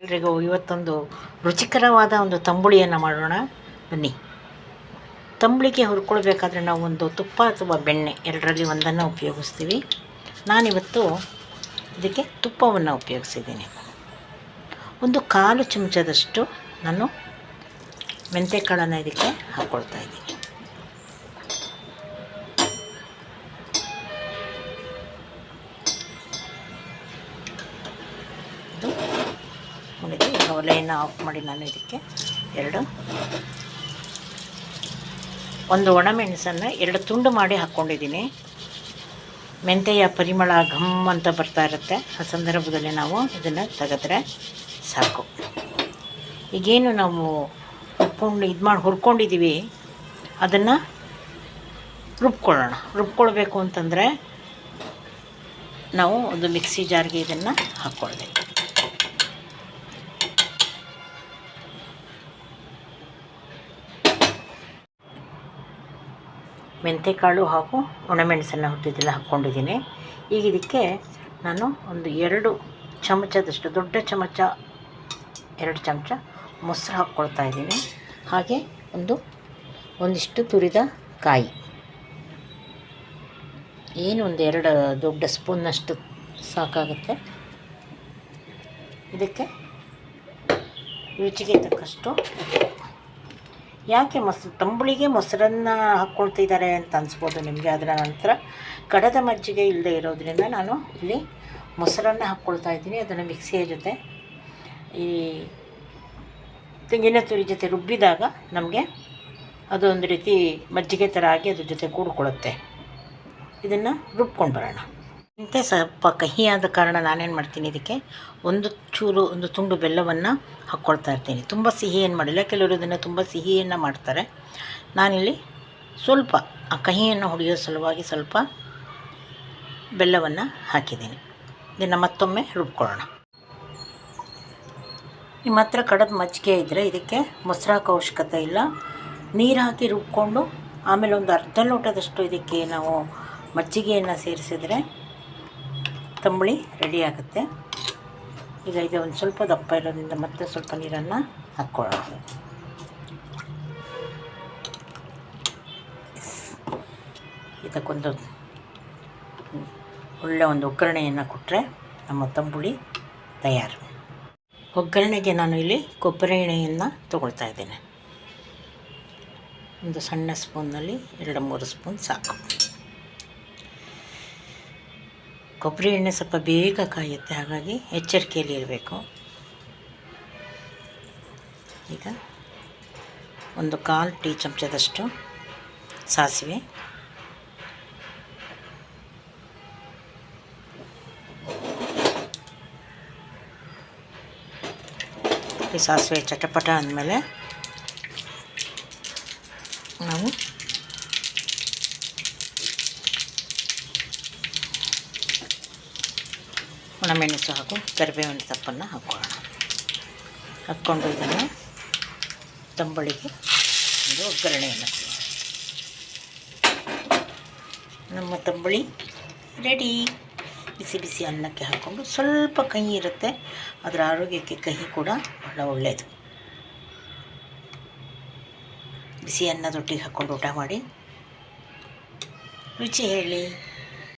ಎಲ್ರಿಗೂ ಇವತ್ತೊಂದು ರುಚಿಕರವಾದ ಒಂದು ತಂಬುಳಿಯನ್ನು ಮಾಡೋಣ ಬನ್ನಿ. ತಂಬುಳಿಗೆ ಹುರ್ಕೊಳ್ಬೇಕಾದ್ರೆ ನಾವು ಒಂದು ತುಪ್ಪ ಅಥವಾ ಬೆಣ್ಣೆ ಎರಡರಲ್ಲಿ ಒಂದನ್ನು ಉಪಯೋಗಿಸ್ತೀವಿ. ನಾನಿವತ್ತು ಇದಕ್ಕೆ ತುಪ್ಪವನ್ನು ಉಪಯೋಗಿಸಿದ್ದೀನಿ. ಒಂದು 1/4 ಚಮಚದಷ್ಟು ನಾನು ಮೆಂತ್ಯಕಾಳನ್ನು ಇದಕ್ಕೆ ಹಾಕ್ಕೊಳ್ತಾ ಇದ್ದೀನಿ. ಈಗ ಒಲೆಯನ್ನು ಆಫ್ ಮಾಡಿ ನಾನು ಇದಕ್ಕೆ ಒಂದು ಒಣಮೆಣಸನ್ನು 2 ತುಂಡು ಮಾಡಿ ಹಾಕ್ಕೊಂಡಿದ್ದೀನಿ. ಮೆಂತೆಯ ಪರಿಮಳ ಘಮ್ ಅಂತ ಬರ್ತಾ ಇರುತ್ತೆ. ಆ ಸಂದರ್ಭದಲ್ಲಿ ನಾವು ಇದನ್ನು ತೆಗೆದ್ರೆ ಸಾಕು. ಈಗೇನು ನಾವು ಹುರ್ಕೊಂಡಿದ್ದೀವಿ ಅದನ್ನು ರುಬ್ಕೊಳ್ಬೇಕು ಅಂತಂದರೆ ನಾವು ಒಂದು ಮಿಕ್ಸಿ ಜಾರ್ಗೆ ಇದನ್ನು ಹಾಕ್ಕೊಳ್ಬೇಕು. ಮೆಂತೆಕಾಳು ಹಾಗೂ ಒಣಮೆಣಸನ್ನು ಹುಟ್ಟಿದ್ದೆಲ್ಲ ಹಾಕ್ಕೊಂಡಿದ್ದೀನಿ. ಈಗ ಇದಕ್ಕೆ ನಾನು ಒಂದು 2 ಚಮಚದಷ್ಟು ದೊಡ್ಡ ಚಮಚ 2 ಚಮಚ ಮೊಸರು ಹಾಕ್ಕೊಳ್ತಾ ಇದ್ದೀನಿ. ಹಾಗೆ ಒಂದಿಷ್ಟು ತುರಿದ ಕಾಯಿ, ಏನು ಒಂದು 2 ದೊಡ್ಡ ಸ್ಪೂನ್ನಷ್ಟು ಸಾಕಾಗುತ್ತೆ. ಇದಕ್ಕೆ ರುಚಿಗೆ ತಕ್ಕಷ್ಟು ಉಪ್ಪು. ಯಾಕೆ ತಂಬುಳಿಗೆ ಮೊಸರನ್ನು ಹಾಕ್ಕೊಳ್ತಿದ್ದಾರೆ ಅಂತ ಅನಿಸ್ಬೋದು ನಿಮಗೆ. ಅದರ ನಂತರ ಕಡದ ಮಜ್ಜಿಗೆ ಇಲ್ಲದೆ ಇರೋದ್ರಿಂದ ನಾನು ಇಲ್ಲಿ ಮೊಸರನ್ನು ಹಾಕ್ಕೊಳ್ತಾ ಇದ್ದೀನಿ. ಅದನ್ನು ಮಿಕ್ಸಿಯ ಜೊತೆ ಈ ತೆಂಗಿನ ತುರಿ ಜೊತೆ ರುಬ್ಬಿದಾಗ ನಮಗೆ ಅದೊಂದು ರೀತಿ ಮಜ್ಜಿಗೆ ಥರ ಆಗಿ ಅದ್ರ ಜೊತೆ ಕೂಡ್ಕೊಳ್ಳುತ್ತೆ. ಇದನ್ನು ರುಬ್ಕೊಂಡು ಬರೋಣ. ಇಂತೆ ಸ್ವಲ್ಪ ಕಹಿಯಾದ ಕಾರಣ ನಾನೇನು ಮಾಡ್ತೀನಿ, ಇದಕ್ಕೆ ಒಂದು ತುಂಡು ಬೆಲ್ಲವನ್ನು ಹಾಕ್ಕೊಳ್ತಾ ಇರ್ತೀನಿ. ತುಂಬ ಸಿಹಿ ಏನು ಮಾಡಿಲ್ಲ. ಕೆಲವರು ಇದನ್ನು ತುಂಬ ಸಿಹಿಯನ್ನು ಮಾಡ್ತಾರೆ. ನಾನಿಲ್ಲಿ ಸ್ವಲ್ಪ ಆ ಕಹಿಯನ್ನು ಹೊಡೆಯೋ ಸಲುವಾಗಿ ಸ್ವಲ್ಪ ಬೆಲ್ಲವನ್ನು ಹಾಕಿದ್ದೀನಿ. ಇದನ್ನು ಮತ್ತೊಮ್ಮೆ ರುಬ್ಕೊಳ್ಳೋಣ. ನಿಮ್ಮ ಹತ್ರ ಕಡದ ಮಜ್ಜಿಗೆ ಇದ್ದರೆ ಇದಕ್ಕೆ ಮೊಸರು ಹಾಕೋ ಅವಶ್ಯಕತೆ ಇಲ್ಲ. ನೀರು ಹಾಕಿ ರುಬ್ಕೊಂಡು ಆಮೇಲೆ ಒಂದು ಅರ್ಧ ಲೋಟದಷ್ಟು ಇದಕ್ಕೆ ನಾವು ಮಜ್ಜಿಗೆಯನ್ನು ಸೇರಿಸಿದರೆ ತಂಬುಳಿ ರೆಡಿ ಆಗುತ್ತೆ. ಈಗ ಇದು ಒಂದು ಸ್ವಲ್ಪ ದಪ್ಪ ಇರೋದ್ರಿಂದ ಮತ್ತೆ ಸ್ವಲ್ಪ ನೀರನ್ನು ಹಾಕ್ಕೊಳ್ಳೋಣ. ಇದಕ್ಕೊಂದು ಒಳ್ಳೆಯ ಒಂದು ಒಗ್ಗರಣೆಯನ್ನು ಕೊಟ್ಟರೆ ನಮ್ಮ ತಂಬುಳಿ ತಯಾರು. ಒಗ್ಗರಣೆಗೆ ನಾನು ಇಲ್ಲಿ ಕೊಬ್ಬರಿ ಎಣ್ಣೆಯನ್ನು ತೊಗೊಳ್ತಾ ಇದ್ದೇನೆ. ಒಂದು ಸಣ್ಣ ಸ್ಪೂನ್ನಲ್ಲಿ 2-3 ಸ್ಪೂನ್ ಸಾಕು. ಕೊಬ್ಬರಿ ಎಣ್ಣೆ ಸ್ವಲ್ಪ ಬೇಗ ಕಾಯುತ್ತೆ, ಹಾಗಾಗಿ ಎಚ್ಚರಿಕೆಯಲ್ಲಿ ಇರಬೇಕು. ಈಗ ಒಂದು 1/4 ಟೀ ಚಮಚದಷ್ಟು ಸಾಸಿವೆ, ಈ ಸಾಸಿವೆ ಚಟಪಟ ಅಂದಮೇಲೆ ನಾವು ಒಣಮೆಣಸು ಹಾಗೂ ಕರಿಬೇವಿನ ಸೊಪ್ಪನ್ನು ಹಾಕ್ಕೊಳ್ಳೋಣ. ಹಾಕ್ಕೊಂಡು ಇದನ್ನು ತಂಬುಳಿಗೆ ಒಂದು ಒಗ್ಗರಣೆಯನ್ನು ನಮ್ಮ ತಂಬುಳಿ ರೆಡಿ. ಬಿಸಿ ಬಿಸಿ ಅನ್ನಕ್ಕೆ ಹಾಕ್ಕೊಂಡು, ಸ್ವಲ್ಪ ಕಹಿ ಇರುತ್ತೆ, ಅದರ ಆರೋಗ್ಯಕ್ಕೆ ಕಹಿ ಕೂಡ ಬಹಳ ಒಳ್ಳೆಯದು. ಬಿಸಿ ಅನ್ನದೊಟ್ಟಿಗೆ ಹಾಕ್ಕೊಂಡು ಊಟ ಮಾಡಿ ರುಚಿ ಹೇಳಿ.